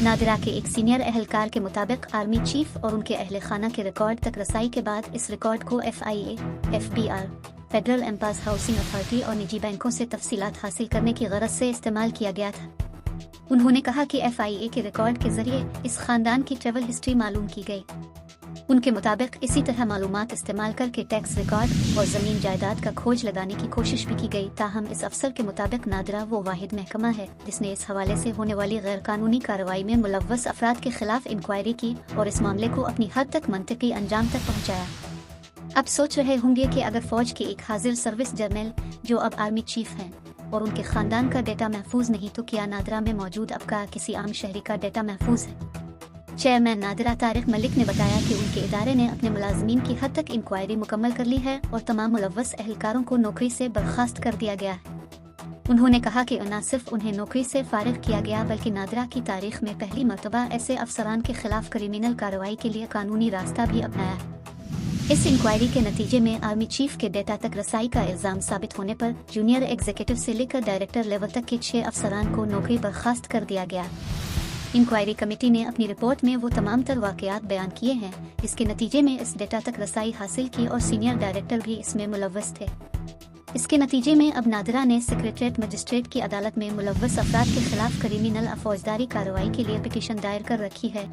नादिरा के एक सीनियर एहलकार के मुताबिक आर्मी चीफ और उनके अहल खाना के रिकॉर्ड तक रसाई के बाद इस रिकॉर्ड को FIA, FBI, Federal Employees Housing Authority और निजी बैंकों से तफसीलात हासिल करने की गरज से इस्तेमाल किया गया था। उन्होंने कहा कि FIA के रिकॉर्ड के जरिए इस खानदान की ट्रैवल हिस्ट्री मालूम की गई। उनके मुताबिक इसी तरह मालूमात इस्तेमाल करके टैक्स रिकॉर्ड और ज़मीन जायदाद का खोज लगाने की कोशिश भी की गई। ताहम इस अफसर के मुताबिक नादिरा वो वाहिद महकमा है जिसने इस हवाले से होने वाली गैर कानूनी कार्रवाई में मुलव्वस अफराद के खिलाफ इंक्वायरी की और इस मामले को अपनी हद तक मंतकी अंजाम तक पहुँचाया। अब सोच रहे होंगे कि अगर फौज के एक हाजिर सर्विस जर्नल जो अब आर्मी चीफ हैं और उनके खानदान का डेटा महफूज नहीं तो क्या नादिरा में मौजूद अबकार किसी आम शहरी का डेटा महफूज है? चेयरमैन नादिरा तारिक मलिक ने बताया कि उनके इदारे ने अपने मुलाजमीन की हद तक इंक्वायरी मुकम्मल कर ली है और तमाम मुलव्वस एहलकारों को नौकरी से बर्खास्त कर दिया गया है। उन्होंने कहा कि न सिर्फ उन्हें नौकरी से फारिग किया गया बल्कि नादिरा की तारीख में पहली मरतबा ऐसे अफसरान के खिलाफ क्रिमिनल कार्रवाई के लिए कानूनी रास्ता भी अपनाया है। इस इंक्वायरी के नतीजे में आर्मी चीफ के डेटा तक रसाई का इल्जाम साबित होने पर जूनियर एग्जीक्यूटिव से लेकर डायरेक्टर लेवल तक के 6 अफसरान को नौकरी बर्खास्त कर दिया गया। इंक्वायरी कमेटी ने अपनी रिपोर्ट में वो तमाम तर वाकयात बयान किए हैं जिसके नतीजे में इस डेटा तक रसाई हासिल की और सीनियर डायरेक्टर भी इसमें मुलव्वस थे। इसके नतीजे में अब नादिरा ने सेक्रेटरीट मजिस्ट्रेट की अदालत में मुलव्वस अफराद के खिलाफ क्रिमिनल फौजदारी कार्रवाई के लिए पिटीशन दायर कर रखी है।